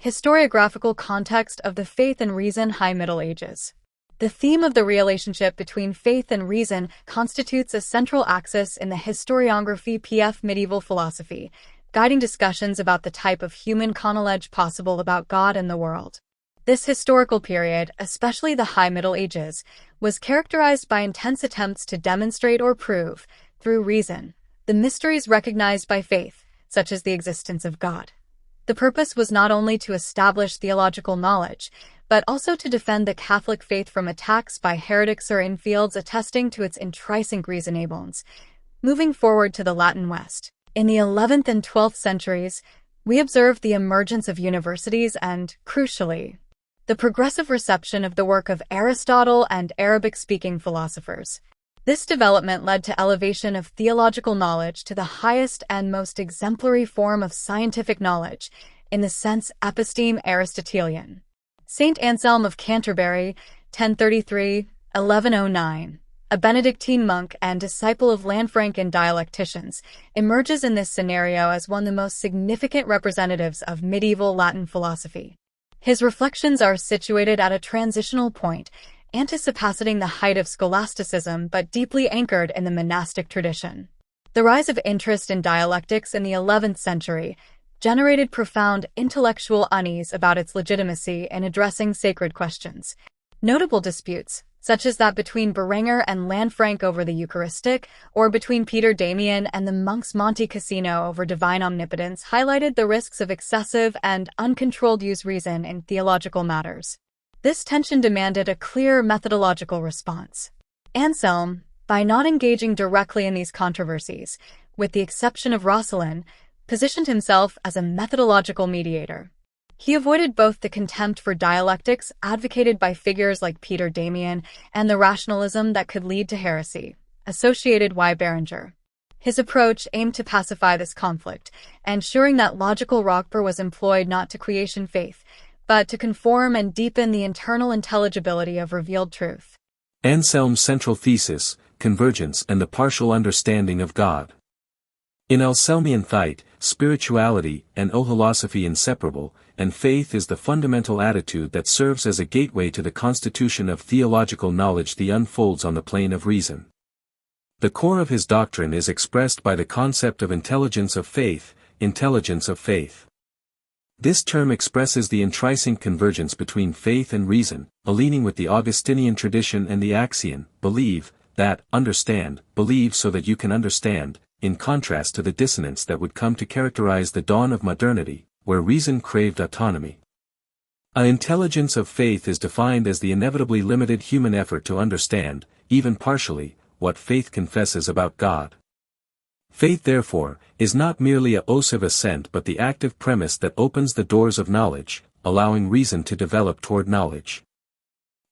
Historiographical context of the faith and reason High Middle Ages. The theme of the relationship between faith and reason constitutes a central axis in the historiography PF medieval philosophy, guiding discussions about the type of human conneleg possible about God and the world. This historical period, especially the High Middle Ages, was characterized by intense attempts to demonstrate or prove, through reason, the mysteries recognized by faith, such as the existence of God. The purpose was not only to establish theological knowledge, but also to defend the Catholic faith from attacks by heretics or infidels attesting to its intrinsic reasonables. Moving forward to the Latin West. In the 11th and 12th centuries, we observed the emergence of universities and, crucially, the progressive reception of the work of Aristotle and Arabic-speaking philosophers. This development led to elevation of theological knowledge to the highest and most exemplary form of scientific knowledge, in the sense episteme Aristotelian. Saint Anselm of Canterbury, 1033–1109, a Benedictine monk and disciple of Lanfranc dialecticians, emerges in this scenario as one of the most significant representatives of medieval Latin philosophy. His reflections are situated at a transitional point, anticipating the height of scholasticism but deeply anchored in the monastic tradition. The rise of interest in dialectics in the 11th century generated profound intellectual unease about its legitimacy in addressing sacred questions. Notable disputes, such as that between Berenger and Lanfranc over the Eucharistic, or between Peter Damian and the monks Monte Cassino over divine omnipotence, highlighted the risks of excessive and uncontrolled use reason in theological matters. This tension demanded a clear methodological response. Anselm, by not engaging directly in these controversies, with the exception of Roscelin, positioned himself as a methodological mediator. He avoided both the contempt for dialectics advocated by figures like Peter Damian and the rationalism that could lead to heresy, associated Y. Berenger. His approach aimed to pacify this conflict, ensuring that logical rockper was employed not to creation faith, but to conform and deepen the internal intelligibility of revealed truth. Anselm's central thesis, convergence and the partial understanding of God. In Anselmian thought, spirituality and philosophy inseparable, and faith is the fundamental attitude that serves as a gateway to the constitution of theological knowledge that unfolds on the plane of reason. The core of his doctrine is expressed by the concept of intelligence of faith, intelligence of faith. This term expresses the intrinsic convergence between faith and reason, aligning with the Augustinian tradition and the axiom, believe, that, understand, believe so that you can understand, in contrast to the dissonance that would come to characterize the dawn of modernity, where reason craved autonomy. An intelligence of faith is defined as the inevitably limited human effort to understand, even partially, what faith confesses about God. Faith, therefore, is not merely a ossive assent but the active premise that opens the doors of knowledge, allowing reason to develop toward knowledge.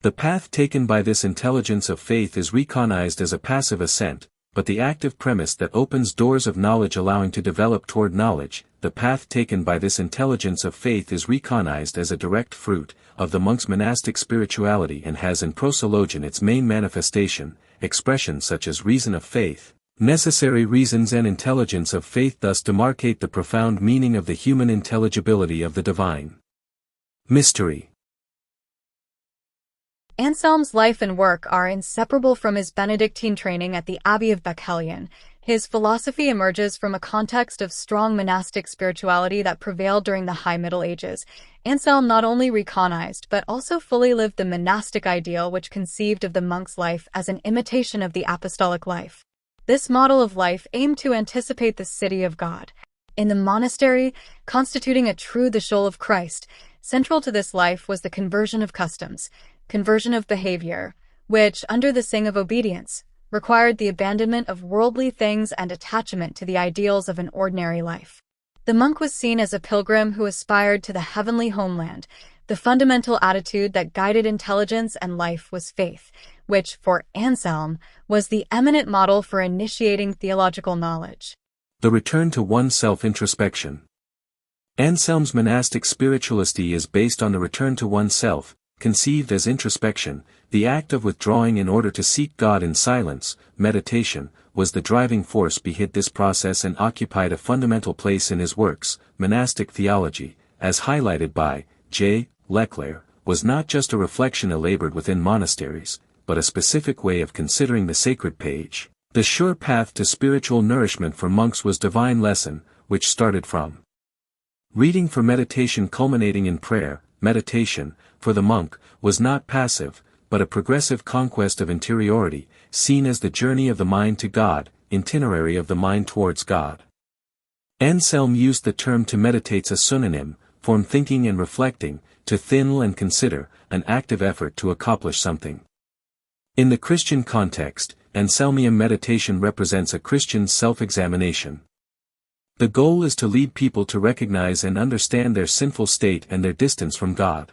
The path taken by this intelligence of faith is recognized as a passive assent, but the active premise that opens doors of knowledge allowing to develop toward knowledge, the path taken by this intelligence of faith is recognized as a direct fruit of the monk's monastic spirituality and has in Proslogion its main manifestation, expressions such as reason of faith, necessary reasons and intelligence of faith thus demarcate the profound meaning of the human intelligibility of the divine mystery. Anselm's life and work are inseparable from his Benedictine training at the Abbey of Bechelen. His philosophy emerges from a context of strong monastic spirituality that prevailed during the High Middle Ages. Anselm not only recognized but also fully lived the monastic ideal which conceived of the monk's life as an imitation of the apostolic life. This model of life aimed to anticipate the city of God. In the monastery, constituting a true the soul of Christ, central to this life was the conversion of customs, conversion of behavior, which, under the sing of obedience, required the abandonment of worldly things and attachment to the ideals of an ordinary life. The monk was seen as a pilgrim who aspired to the heavenly homeland. The fundamental attitude that guided intelligence and life was faith, which, for Anselm, was the eminent model for initiating theological knowledge. The return to one's self-introspection. Anselm's monastic spirituality is based on the return to oneself, conceived as introspection. The act of withdrawing in order to seek God in silence, meditation, was the driving force behind this process and occupied a fundamental place in his works, Monastic Theology, as highlighted by J. Leclerc, was not just a reflection elabored within monasteries, but a specific way of considering the sacred page. The sure path to spiritual nourishment for monks was divine lesson, which started from reading for meditation culminating in prayer. Meditation, for the monk, was not passive, but a progressive conquest of interiority, seen as the journey of the mind to God, itinerary of the mind towards God. Anselm used the term to meditate as a synonym, from thinking and reflecting, to think and consider, an active effort to accomplish something. In the Christian context, Anselmian meditation represents a Christian's self-examination. The goal is to lead people to recognize and understand their sinful state and their distance from God.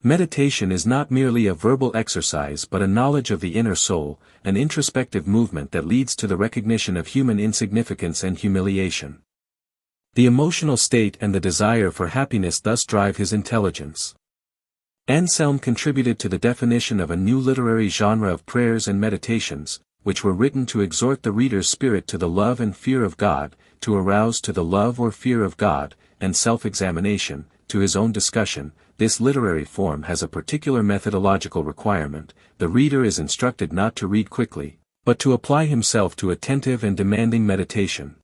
Meditation is not merely a verbal exercise but a knowledge of the inner soul, an introspective movement that leads to the recognition of human insignificance and humiliation. The emotional state and the desire for happiness thus drive his intelligence. Anselm contributed to the definition of a new literary genre of prayers and meditations, which were written to exhort the reader's spirit to the love and fear of God, to arouse to the love or fear of God, and self-examination, to his own discussion. This literary form has a particular methodological requirement. The reader is instructed not to read quickly, but to apply himself to attentive and demanding meditation.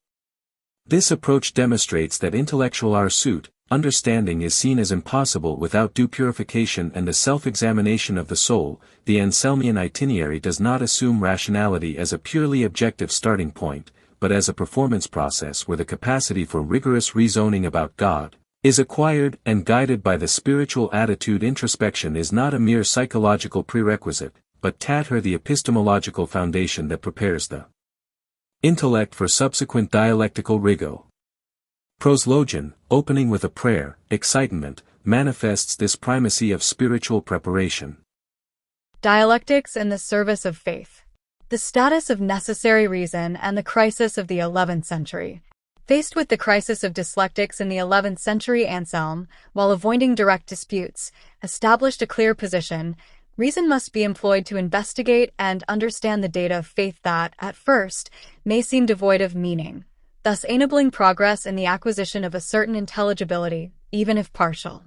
This approach demonstrates that intellectual pursuit, understanding is seen as impossible without due purification and the self-examination of the soul. The Anselmian itinerary does not assume rationality as a purely objective starting point, but as a performance process where the capacity for rigorous reasoning about God is acquired and guided by the spiritual attitude. Introspection is not a mere psychological prerequisite, but the epistemological foundation that prepares the intellect for subsequent dialectical rigor. Proslogion, opening with a prayer, excitement, manifests this primacy of spiritual preparation. Dialectics in the service of faith. The status of necessary reason and the crisis of the 11th century. Faced with the crisis of dialectics in the 11th century, Anselm, while avoiding direct disputes, established a clear position. Reason must be employed to investigate and understand the data of faith that, at first, may seem devoid of meaning, thus enabling progress in the acquisition of a certain intelligibility, even if partial.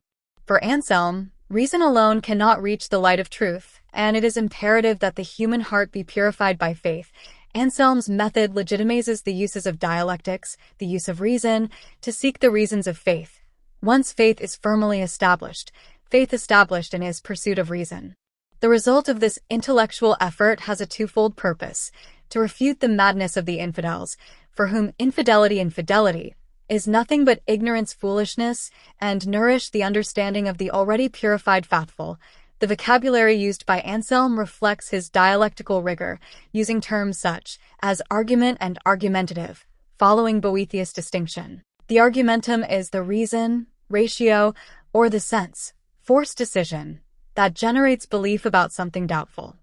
For Anselm, reason alone cannot reach the light of truth, and it is imperative that the human heart be purified by faith. Anselm's method legitimizes the uses of dialectics, the use of reason, to seek the reasons of faith. Once faith is firmly established, faith established in his pursuit of reason. The result of this intellectual effort has a twofold purpose: to refute the madness of the infidels, for whom infidelity is nothing but ignorance, foolishness, and nourish the understanding of the already purified faithful. The vocabulary used by Anselm reflects his dialectical rigor, using terms such as argument and argumentative, following Boethius' distinction. The argumentum is the reason, ratio, or the sense, force decision, that generates belief about something doubtful.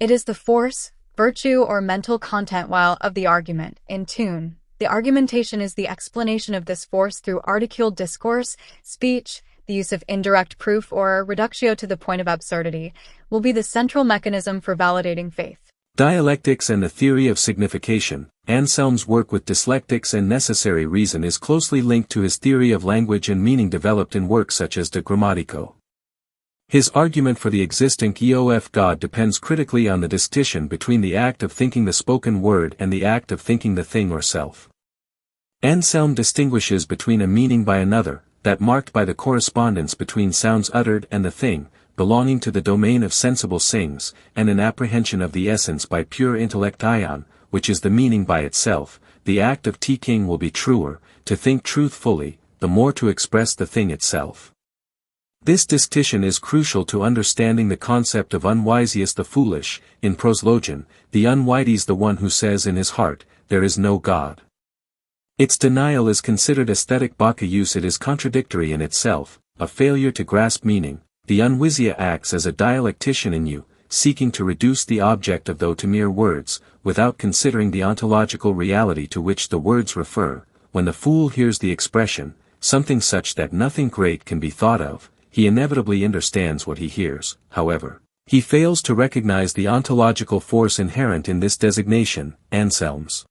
It is the force, virtue, or mental content while of the argument, in tune. The argumentation is the explanation of this force through articuled discourse, speech. The use of indirect proof or reductio to the point of absurdity will be the central mechanism for validating faith. Dialectics and the theory of signification. Anselm's work with dialectics and necessary reason is closely linked to his theory of language and meaning developed in works such as De Grammatico. His argument for the existing of God depends critically on the distinction between the act of thinking the spoken word and the act of thinking the thing or self. Anselm distinguishes between a meaning by another, that marked by the correspondence between sounds uttered and the thing, belonging to the domain of sensible things, and an apprehension of the essence by pure intellection, which is the meaning by itself. The act of thinking will be truer, to think truth fully, the more to express the thing itself. This distinction is crucial to understanding the concept of unwisius the foolish. In Proslogion, the unwise is the one who says in his heart, there is no God. Its denial is considered aesthetic Bacchaeus. It is contradictory in itself, a failure to grasp meaning. The unwisia acts as a dialectician in you, seeking to reduce the object of thought to mere words, without considering the ontological reality to which the words refer. When the fool hears the expression, something such that nothing great can be thought of, he inevitably understands what he hears. However, he fails to recognize the ontological force inherent in this designation. Anselm's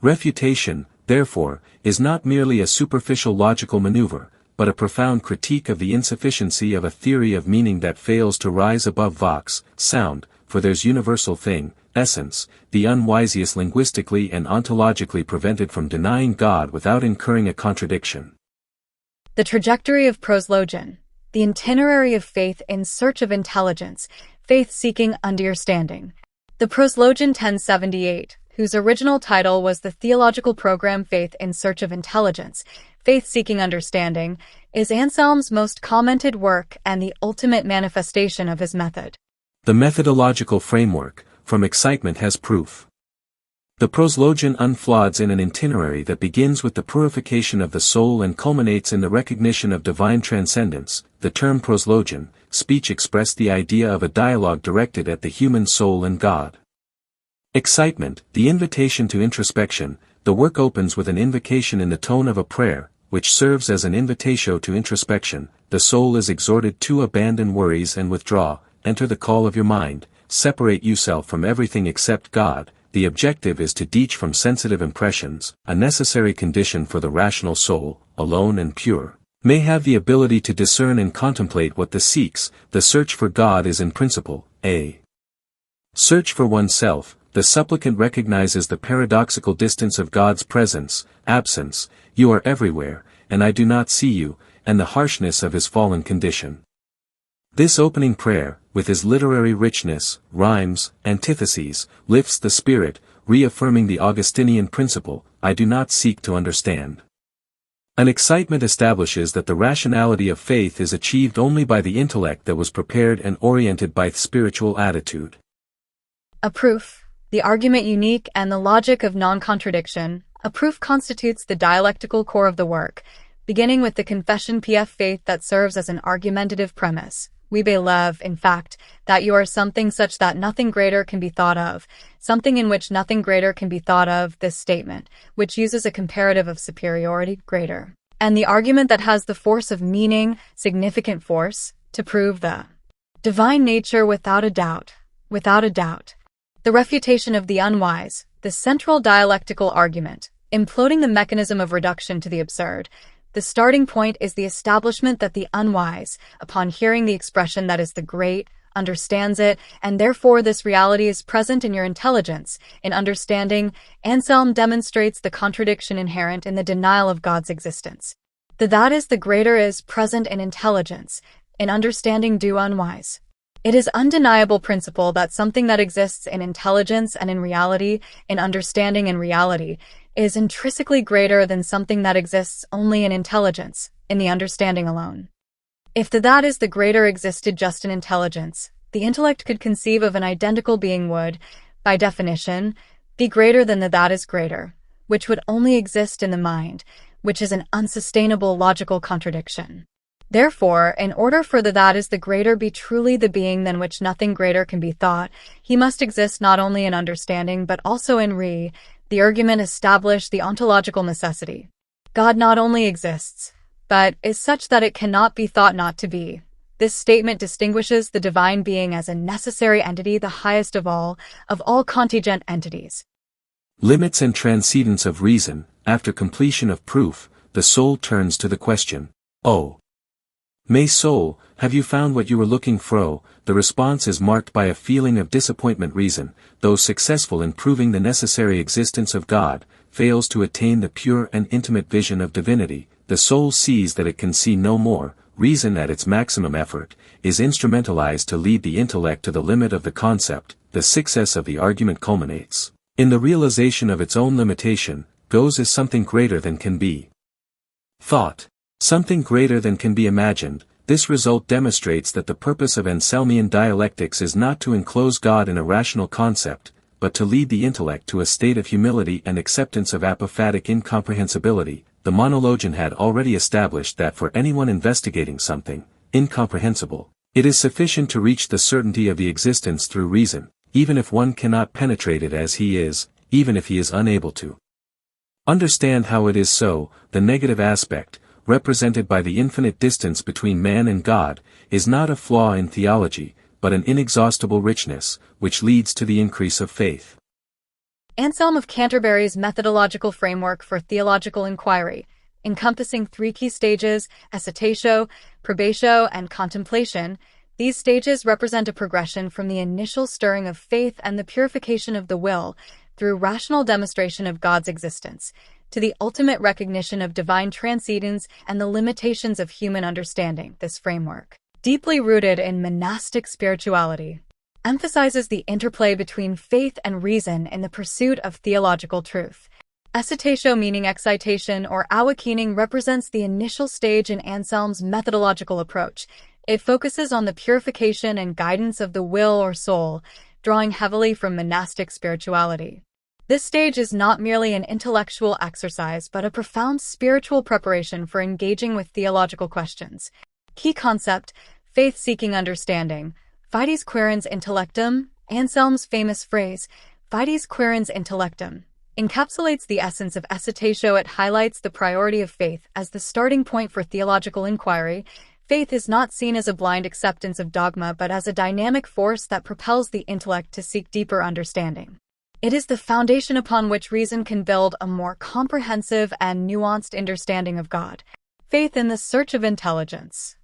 refutation, therefore, is not merely a superficial logical maneuver, but a profound critique of the insufficiency of a theory of meaning that fails to rise above vox, sound, for there's universal thing, essence, the unwisest linguistically and ontologically prevented from denying God without incurring a contradiction. The trajectory of Proslogion, the itinerary of faith in search of intelligence, faith seeking understanding. The Proslogion 1078, whose original title was the theological program Faith in Search of Intelligence, Faith Seeking Understanding, is Anselm's most commented work and the ultimate manifestation of his method. The methodological framework, from excitement has proof. The Proslogion unfolds in an itinerary that begins with the purification of the soul and culminates in the recognition of divine transcendence. The term proslogion, speech expressed the idea of a dialogue directed at the human soul and God. Excitement, the invitation to introspection. The work opens with an invocation in the tone of a prayer, which serves as an invitatio to introspection. The soul is exhorted to abandon worries and withdraw, enter the call of your mind, separate yourself from everything except God. The objective is to detach from sensitive impressions, a necessary condition for the rational soul, alone and pure, may have the ability to discern and contemplate what the seeks. The search for God is in principle, a search for oneself. The supplicant recognizes the paradoxical distance of God's presence, absence, you are everywhere, and I do not see you, and the harshness of his fallen condition. This opening prayer, with his literary richness, rhymes, antitheses, lifts the spirit, reaffirming the Augustinian principle, I do not seek to understand. An excitement establishes that the rationality of faith is achieved only by the intellect that was prepared and oriented by spiritual attitude. A proof, the argument unique and the logic of non-contradiction. A proof constitutes the dialectical core of the work, beginning with the confession pf faith that serves as an argumentative premise. We believe, in fact, that you are something such that nothing greater can be thought of, something in which nothing greater can be thought of. This statement, which uses a comparative of superiority, greater, and the argument that has the force of meaning, significant force, to prove the divine nature without a doubt. The refutation of the unwise, the central dialectical argument, imploding the mechanism of reduction to the absurd. The starting point is the establishment that the unwise, upon hearing the expression that is the great, understands it, and therefore this reality is present in your intelligence. In understanding, Anselm demonstrates the contradiction inherent in the denial of God's existence. The that is the greater is present in intelligence, in understanding do unwise. It is undeniable principle that something that exists in intelligence and in reality, in understanding and reality, is intrinsically greater than something that exists only in intelligence, in the understanding alone. If the that is the greater existed just in intelligence, the intellect could conceive of an identical being would, by definition, be greater than the that is greater, which would only exist in the mind, which is an unsustainable logical contradiction. Therefore, in order for the that is the greater be truly the being than which nothing greater can be thought, he must exist not only in understanding but also in the argument established the ontological necessity. God not only exists, but is such that it cannot be thought not to be. This statement distinguishes the divine being as a necessary entity, the highest of all contingent entities. Limits and transcendence of reason. After completion of proof, the soul turns to the question, "Oh, my soul, have you found what you were looking for?" The response is marked by a feeling of disappointment. Reason, though successful in proving the necessary existence of God, fails to attain the pure and intimate vision of divinity. The soul sees that it can see no more. Reason, at its maximum effort, is instrumentalized to lead the intellect to the limit of the concept. The success of the argument culminates in the realization of its own limitation. Goes as something greater than can be thought, something greater than can be imagined. This result demonstrates that the purpose of Anselmian dialectics is not to enclose God in a rational concept, but to lead the intellect to a state of humility and acceptance of apophatic incomprehensibility. The monologian had already established that for anyone investigating something incomprehensible, it is sufficient to reach the certainty of the existence through reason, even if one cannot penetrate it as he is, even if he is unable to understand how it is so. The negative aspect, represented by the infinite distance between man and God, is not a flaw in theology, but an inexhaustible richness, which leads to the increase of faith. Anselm of Canterbury's methodological framework for theological inquiry, encompassing three key stages: acetatio, probatio, and contemplation. These stages represent a progression from the initial stirring of faith and the purification of the will, through rational demonstration of God's existence, to the ultimate recognition of divine transcendence and the limitations of human understanding. This framework, deeply rooted in monastic spirituality, emphasizes the interplay between faith and reason in the pursuit of theological truth. Acetatio, meaning excitation or awakening, represents the initial stage in Anselm's methodological approach. It focuses on the purification and guidance of the will or soul, drawing heavily from monastic spirituality. This stage is not merely an intellectual exercise but a profound spiritual preparation for engaging with theological questions. Key concept: faith-seeking understanding. Fides Quaerens Intellectum, Anselm's famous phrase, Fides Quaerens Intellectum, encapsulates the essence of acetatio. It highlights the priority of faith as the starting point for theological inquiry. Faith is not seen as a blind acceptance of dogma but as a dynamic force that propels the intellect to seek deeper understanding. It is the foundation upon which reason can build a more comprehensive and nuanced understanding of God. Faith in the search of intelligence.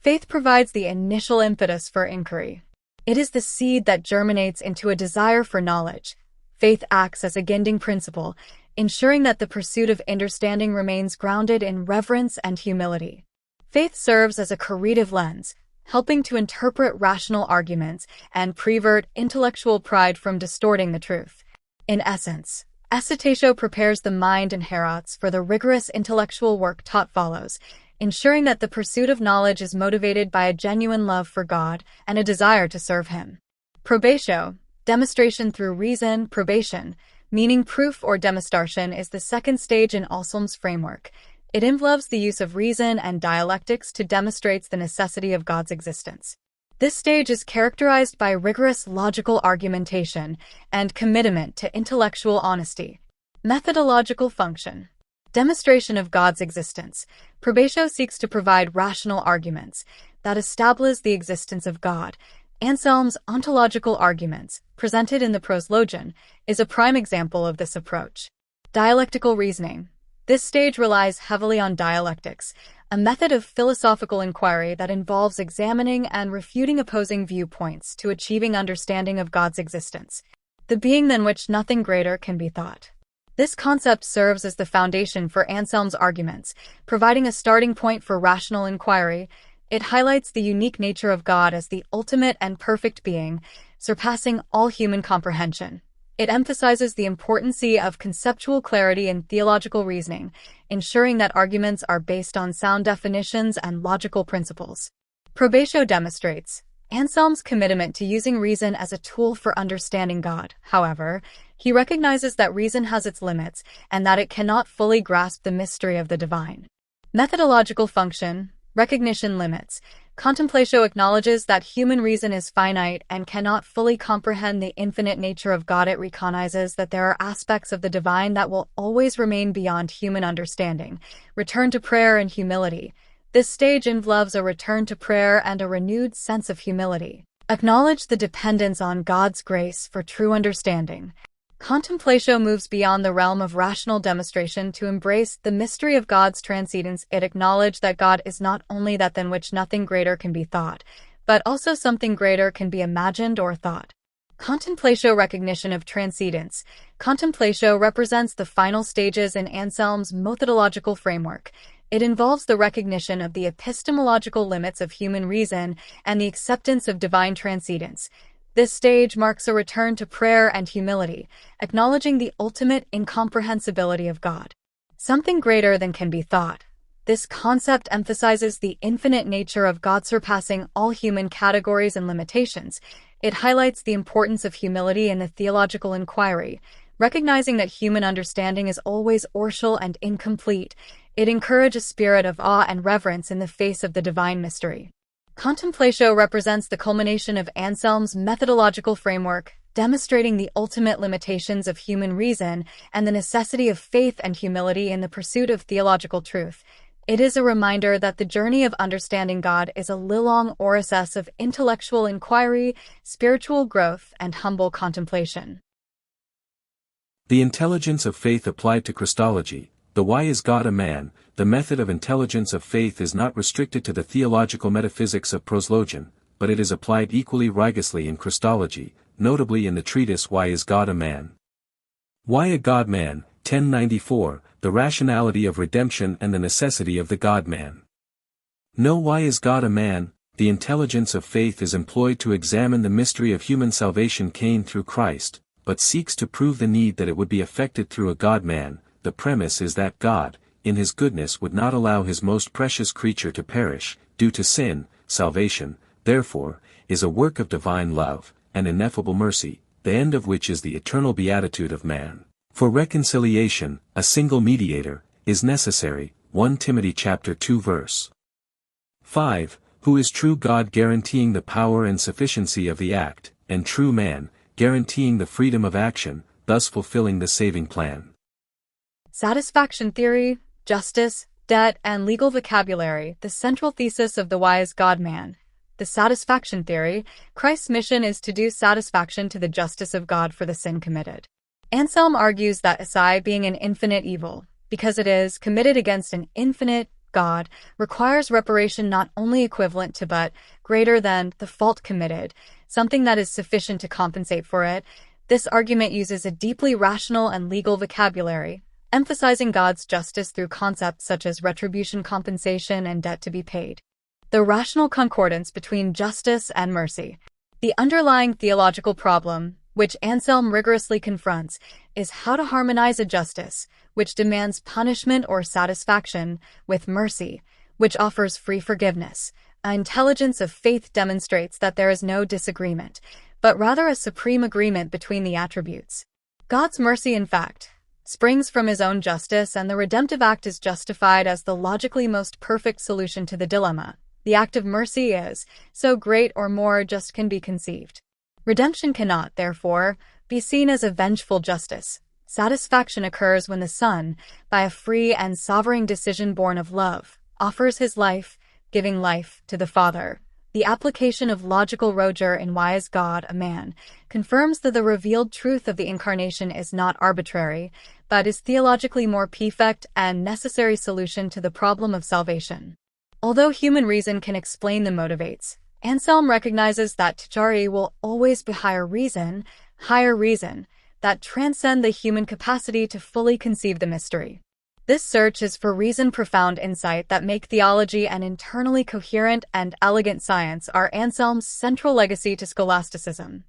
Faith provides the initial impetus for inquiry. It is the seed that germinates into a desire for knowledge. Faith acts as a guiding principle, ensuring that the pursuit of understanding remains grounded in reverence and humility. Faith serves as a corrective lens, helping to interpret rational arguments and prevent intellectual pride from distorting the truth. In essence, acetatio prepares the mind and hearts for the rigorous intellectual work taught follows, ensuring that the pursuit of knowledge is motivated by a genuine love for God and a desire to serve Him. Probatio, demonstration through reason. Probation, meaning proof or demonstration, is the second stage in Anselm's framework. It involves the use of reason and dialectics to demonstrate the necessity of God's existence. This stage is characterized by rigorous logical argumentation and commitment to intellectual honesty. Methodological function. Demonstration of God's existence. Probatio seeks to provide rational arguments that establish the existence of God. Anselm's Ontological Arguments, presented in the Proslogion, is a prime example of this approach. Dialectical reasoning. This stage relies heavily on dialectics, a method of philosophical inquiry that involves examining and refuting opposing viewpoints to achieving understanding of God's existence, the being than which nothing greater can be thought. This concept serves as the foundation for Anselm's arguments, providing a starting point for rational inquiry. It highlights the unique nature of God as the ultimate and perfect being, surpassing all human comprehension. It emphasizes the importance of conceptual clarity in theological reasoning, ensuring that arguments are based on sound definitions and logical principles. Probatio demonstrates Anselm's commitment to using reason as a tool for understanding God. However, he recognizes that reason has its limits and that it cannot fully grasp the mystery of the divine. Methodological function. Recognition limits. Contemplatio acknowledges that human reason is finite and cannot fully comprehend the infinite nature of God. It recognizes that there are aspects of the divine that will always remain beyond human understanding. Return to prayer and humility. This stage involves a return to prayer and a renewed sense of humility. Acknowledge the dependence on God's grace for true understanding. Contemplatio moves beyond the realm of rational demonstration to embrace the mystery of God's transcendence. It acknowledges that God is not only that than which nothing greater can be thought, but also something greater can be imagined or thought. Contemplatio recognition of transcendence. Contemplatio represents the final stages in Anselm's methodological framework. It involves the recognition of the epistemological limits of human reason and the acceptance of divine transcendence. This stage marks a return to prayer and humility, acknowledging the ultimate incomprehensibility of God, something greater than can be thought. This concept emphasizes the infinite nature of God surpassing all human categories and limitations. It highlights the importance of humility in the theological inquiry, recognizing that human understanding is always partial and incomplete. It encourages a spirit of awe and reverence in the face of the divine mystery. Contemplatio represents the culmination of Anselm's methodological framework, demonstrating the ultimate limitations of human reason and the necessity of faith and humility in the pursuit of theological truth. It is a reminder that the journey of understanding God is a lifelong process of intellectual inquiry, spiritual growth, and humble contemplation. The intelligence of faith applied to Christology. The Why is God a Man? The method of intelligence of faith is not restricted to the theological metaphysics of Proslogion, but it is applied equally rigorously in Christology, notably in the treatise Why is God a Man? Why a God-Man, 1094, the rationality of redemption and the necessity of the God-Man. No, why is God a man? The intelligence of faith is employed to examine the mystery of human salvation came through Christ, but seeks to prove the need that it would be effected through a God-Man. The premise is that God, in his goodness, would not allow his most precious creature to perish, due to sin. Salvation, therefore, is a work of divine love, and ineffable mercy, the end of which is the eternal beatitude of man. For reconciliation, a single mediator, is necessary, 1 Timothy chapter 2 verse 5, who is true God guaranteeing the power and sufficiency of the act, and true man, guaranteeing the freedom of action, thus fulfilling the saving plan. Satisfaction theory, justice, debt, and legal vocabulary, the central thesis of the Why is God Man. The satisfaction theory, Christ's mission is to do satisfaction to the justice of God for the sin committed. Anselm argues that aside being an infinite evil, because it is committed against an infinite God, requires reparation not only equivalent to but greater than the fault committed, something that is sufficient to compensate for it. This argument uses a deeply rational and legal vocabulary, emphasizing God's justice through concepts such as retribution, compensation, and debt to be paid. The rational concordance between justice and mercy. The underlying theological problem, which Anselm rigorously confronts, is how to harmonize a justice, which demands punishment or satisfaction, with mercy, which offers free forgiveness. An intelligence of faith demonstrates that there is no disagreement, but rather a supreme agreement between the attributes. God's mercy, in fact, springs from his own justice, and the redemptive act is justified as the logically most perfect solution to the dilemma. The act of mercy is so great or more just can be conceived. Redemption cannot, therefore, be seen as a vengeful justice. Satisfaction occurs when the Son, by a free and sovereign decision born of love, offers his life, giving life to the Father. The application of logical Roger in Why is God a Man confirms that the revealed truth of the Incarnation is not arbitrary, but is theologically more perfect and necessary solution to the problem of salvation. Although human reason can explain the motivates, Anselm recognizes that Theology will always be higher reason, that transcend the human capacity to fully conceive the mystery. This search is for reason, profound insight that make theology an internally coherent and elegant science are Anselm's central legacy to scholasticism.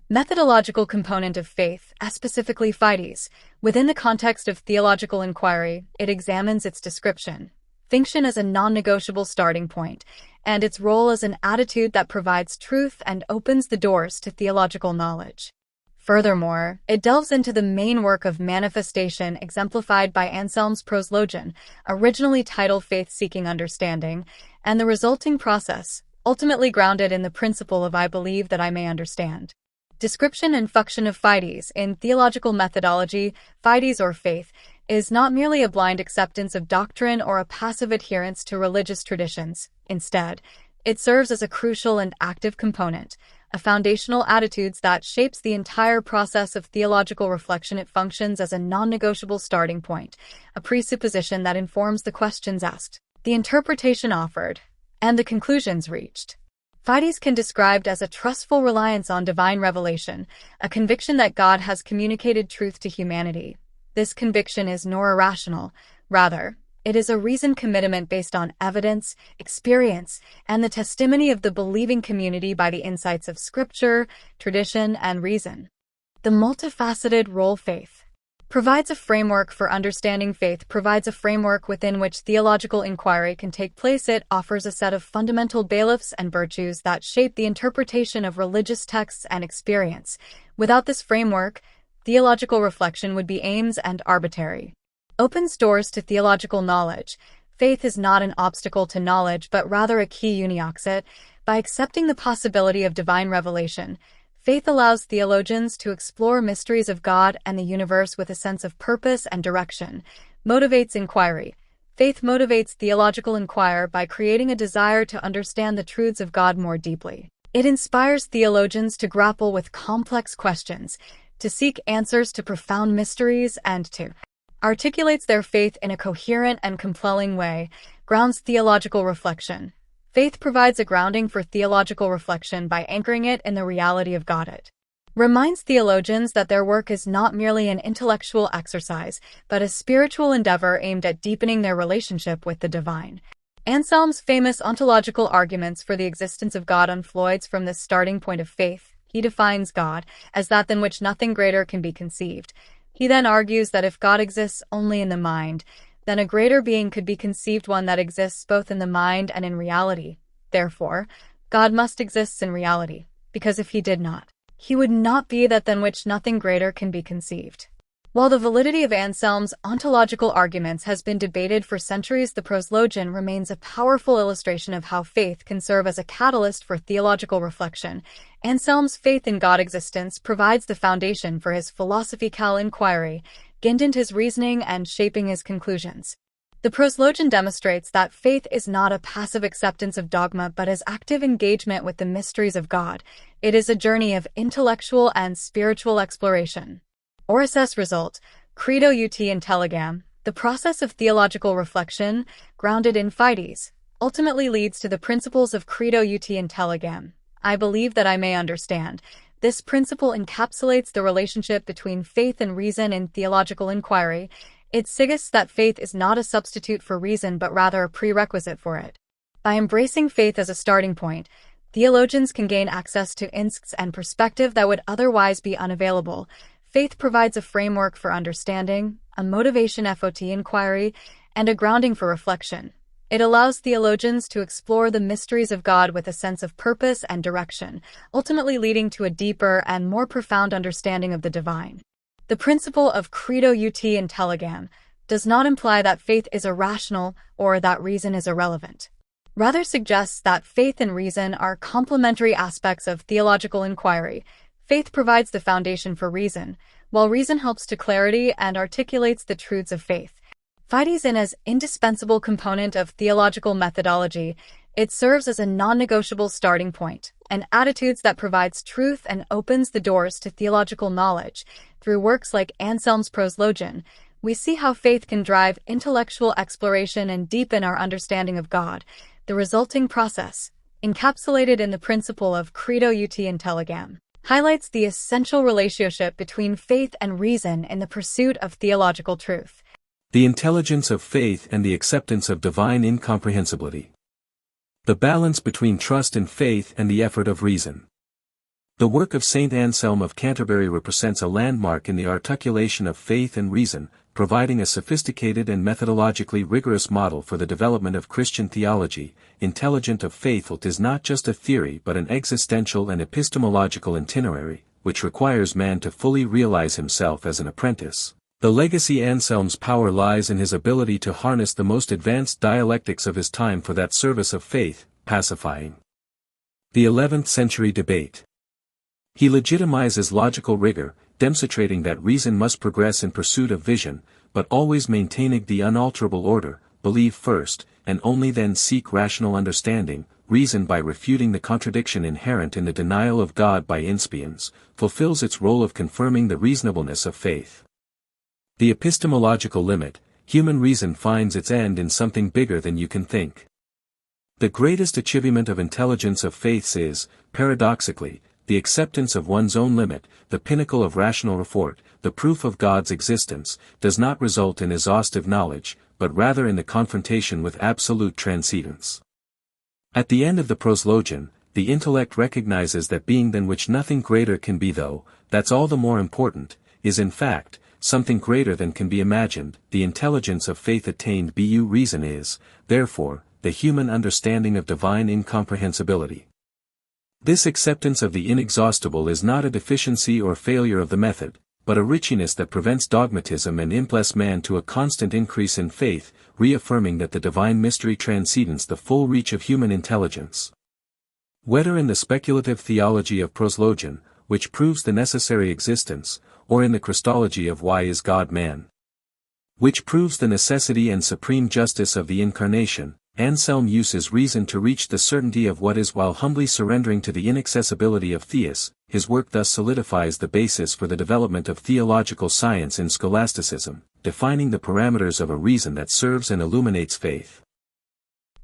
Methodological component of faith, specifically Fides, within the context of theological inquiry, it examines its description, function as a non-negotiable starting point, and its role as an attitude that provides truth and opens the doors to theological knowledge. Furthermore, it delves into the main work of manifestation exemplified by Anselm's Proslogion, originally titled Faith-Seeking Understanding, and the resulting process, ultimately grounded in the principle of I believe that I may understand. Description and function of Fides. In theological methodology, Fides or faith is not merely a blind acceptance of doctrine or a passive adherence to religious traditions. Instead, it serves as a crucial and active component, a foundational attitude that shapes the entire process of theological reflection. It functions as a non-negotiable starting point, a presupposition that informs the questions asked, the interpretation offered, and the conclusions reached. Fides can be described as a trustful reliance on divine revelation, a conviction that God has communicated truth to humanity. This conviction is nor irrational, rather, it is a reasoned commitment based on evidence, experience, and the testimony of the believing community by the insights of Scripture, tradition, and reason. The multifaceted role faith provides a framework for understanding. Faith provides a framework within which theological inquiry can take place. It offers a set of fundamental beliefs and virtues that shape the interpretation of religious texts and experience. Without this framework, theological reflection would be aimless and arbitrary. Opens doors to theological knowledge. Faith is not an obstacle to knowledge but rather a key unioxide. By accepting the possibility of divine revelation, faith allows theologians to explore mysteries of God and the universe with a sense of purpose and direction. Motivates inquiry. Faith motivates theological inquiry by creating a desire to understand the truths of God more deeply. It inspires theologians to grapple with complex questions, to seek answers to profound mysteries, and to articulates their faith in a coherent and compelling way, grounds theological reflection. Faith provides a grounding for theological reflection by anchoring it in the reality of God. It reminds theologians that their work is not merely an intellectual exercise, but a spiritual endeavor aimed at deepening their relationship with the divine. Anselm's famous ontological arguments for the existence of God unfolds from this starting point of faith. He defines God as that than which nothing greater can be conceived. He then argues that if God exists only in the mind, then a greater being could be conceived, one that exists both in the mind and in reality. Therefore, God must exist in reality, because if he did not, he would not be that than which nothing greater can be conceived. While the validity of Anselm's ontological arguments has been debated for centuries, the Proslogion remains a powerful illustration of how faith can serve as a catalyst for theological reflection. Anselm's faith in God's existence provides the foundation for his philosophical inquiry, guiding his reasoning and shaping his conclusions. The Proslogion demonstrates that faith is not a passive acceptance of dogma but is active engagement with the mysteries of God. It is a journey of intellectual and spiritual exploration. Orsis result, Credo Ut Intelligam, the process of theological reflection, grounded in Fides, ultimately leads to the principles of Credo Ut Intelligam. I believe that I may understand. This principle encapsulates the relationship between faith and reason in theological inquiry. It suggests that faith is not a substitute for reason but rather a prerequisite for it. By embracing faith as a starting point, theologians can gain access to insights and perspective that would otherwise be unavailable. Faith provides a framework for understanding, a motivation for inquiry, and a grounding for reflection. It allows theologians to explore the mysteries of God with a sense of purpose and direction, ultimately leading to a deeper and more profound understanding of the divine. The principle of Credo Ut Intelligam does not imply that faith is irrational or that reason is irrelevant. Rather suggests that faith and reason are complementary aspects of theological inquiry. Faith provides the foundation for reason, while reason helps to clarity and articulates the truths of faith. Fides in as indispensable component of theological methodology, it serves as a non-negotiable starting point, an attitude that provides truth and opens the doors to theological knowledge. Through works like Anselm's Proslogion, we see how faith can drive intellectual exploration and deepen our understanding of God. The resulting process, encapsulated in the principle of Credo Ut Intelligam, highlights the essential relationship between faith and reason in the pursuit of theological truth. The intelligence of faith and the acceptance of divine incomprehensibility. The balance between trust and faith and the effort of reason. The work of Saint Anselm of Canterbury represents a landmark in the articulation of faith and reason, providing a sophisticated and methodologically rigorous model for the development of Christian theology. Intelligent of faith is not just a theory but an existential and epistemological itinerary, which requires man to fully realize himself as an apprentice. The legacy Anselm's power lies in his ability to harness the most advanced dialectics of his time for that service of faith, pacifying the 11th century debate. He legitimizes logical rigor, demonstrating that reason must progress in pursuit of vision, but always maintaining the unalterable order, believe first, and only then seek rational understanding. Reason, by refuting the contradiction inherent in the denial of God by inspians, fulfills its role of confirming the reasonableness of faith. The epistemological limit, human reason finds its end in something bigger than you can think. The greatest achievement of intelligence of faith is, paradoxically, the acceptance of one's own limit. The pinnacle of rational effort, the proof of God's existence, does not result in exhaustive knowledge, but rather in the confrontation with absolute transcendence. At the end of the Proslogion, the intellect recognizes that being than which nothing greater can be, though that's all the more important, is in fact something greater than can be imagined. The intelligence of faith attained by reason is, therefore, the human understanding of divine incomprehensibility. This acceptance of the inexhaustible is not a deficiency or failure of the method, but a richness that prevents dogmatism and impels man to a constant increase in faith, reaffirming that the divine mystery transcends the full reach of human intelligence. Whether in the speculative theology of Proslogion, which proves the necessary existence, or in the Christology of Why is God Man, which proves the necessity and supreme justice of the incarnation, Anselm uses reason to reach the certainty of what is while humbly surrendering to the inaccessibility of theos. His work thus solidifies the basis for the development of theological science in scholasticism, defining the parameters of a reason that serves and illuminates faith.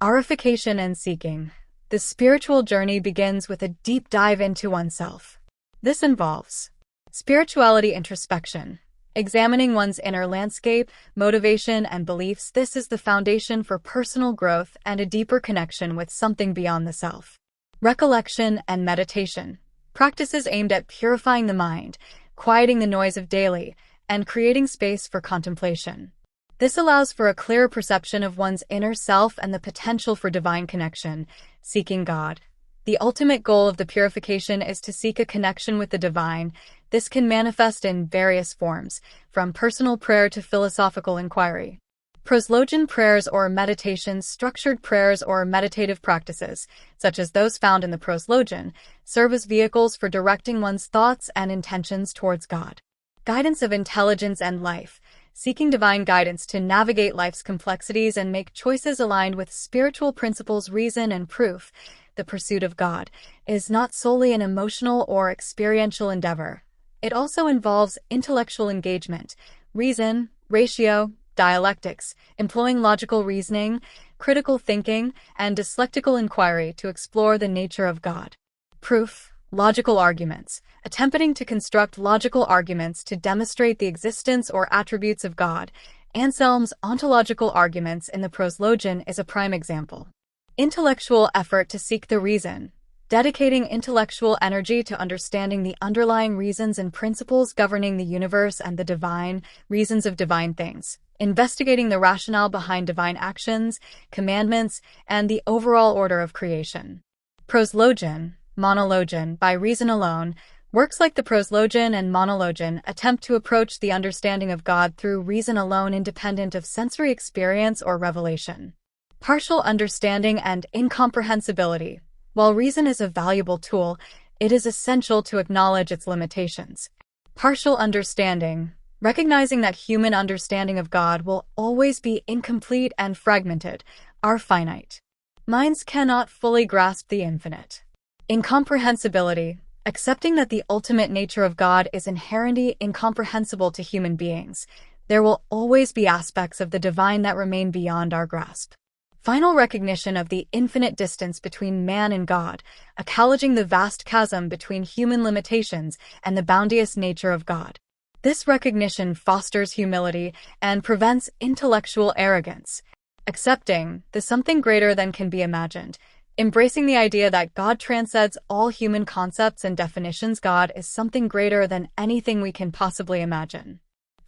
Arification and seeking. The spiritual journey begins with a deep dive into oneself. This involves spirituality introspection, examining one's inner landscape, motivation, and beliefs. This is the foundation for personal growth and a deeper connection with something beyond the self. Recollection and meditation. Practices aimed at purifying the mind, quieting the noise of daily, and creating space for contemplation. This allows for a clearer perception of one's inner self and the potential for divine connection. Seeking God. The ultimate goal of the purification is to seek a connection with the divine. This can manifest in various forms, from personal prayer to philosophical inquiry. Proslogion prayers or meditations. Structured prayers or meditative practices, such as those found in the Proslogion, serve as vehicles for directing one's thoughts and intentions towards God. Guidance of intelligence and life. Seeking divine guidance to navigate life's complexities and make choices aligned with spiritual principles. Reason and proof. The pursuit of God is not solely an emotional or experiential endeavor. It also involves intellectual engagement, reason, ratio, dialectics, employing logical reasoning, critical thinking, and dialectical inquiry to explore the nature of God. Proof. Logical arguments. Attempting to construct logical arguments to demonstrate the existence or attributes of God. Anselm's Ontological Arguments in the Proslogion is a prime example. Intellectual effort to seek the reason. Dedicating intellectual energy to understanding the underlying reasons and principles governing the universe and the divine reasons of divine things. Investigating the rationale behind divine actions, commandments, and the overall order of creation. Proslogion, monologion, by reason alone. Works like the Proslogion and monologion attempt to approach the understanding of God through reason alone, independent of sensory experience or revelation. Partial understanding and incomprehensibility. While reason is a valuable tool, it is essential to acknowledge its limitations. Partial understanding. Recognizing that human understanding of God will always be incomplete and fragmented, are finite. Minds cannot fully grasp the infinite. Incomprehensibility. Accepting that the ultimate nature of God is inherently incomprehensible to human beings. There will always be aspects of the divine that remain beyond our grasp. Final recognition of the infinite distance between man and God, acknowledging the vast chasm between human limitations and the boundless nature of God. This recognition fosters humility and prevents intellectual arrogance. Accepting the something greater than can be imagined. Embracing the idea that God transcends all human concepts and definitions. God is something greater than anything we can possibly imagine.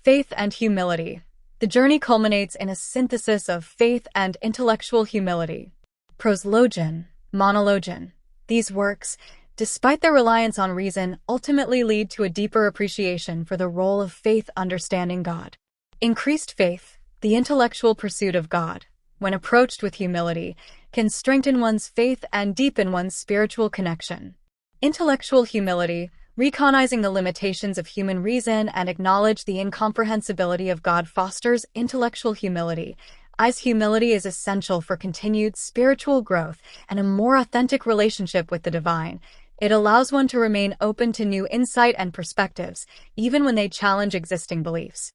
Faith and humility. The journey culminates in a synthesis of faith and intellectual humility. Proslogion, monologion. These works, despite their reliance on reason, ultimately lead to a deeper appreciation for the role of faith understanding God. Increased faith, the intellectual pursuit of God, when approached with humility, can strengthen one's faith and deepen one's spiritual connection. Intellectual humility, recognizing the limitations of human reason and acknowledge the incomprehensibility of God, fosters intellectual humility, as humility is essential for continued spiritual growth and a more authentic relationship with the divine. It allows one to remain open to new insight and perspectives, even when they challenge existing beliefs.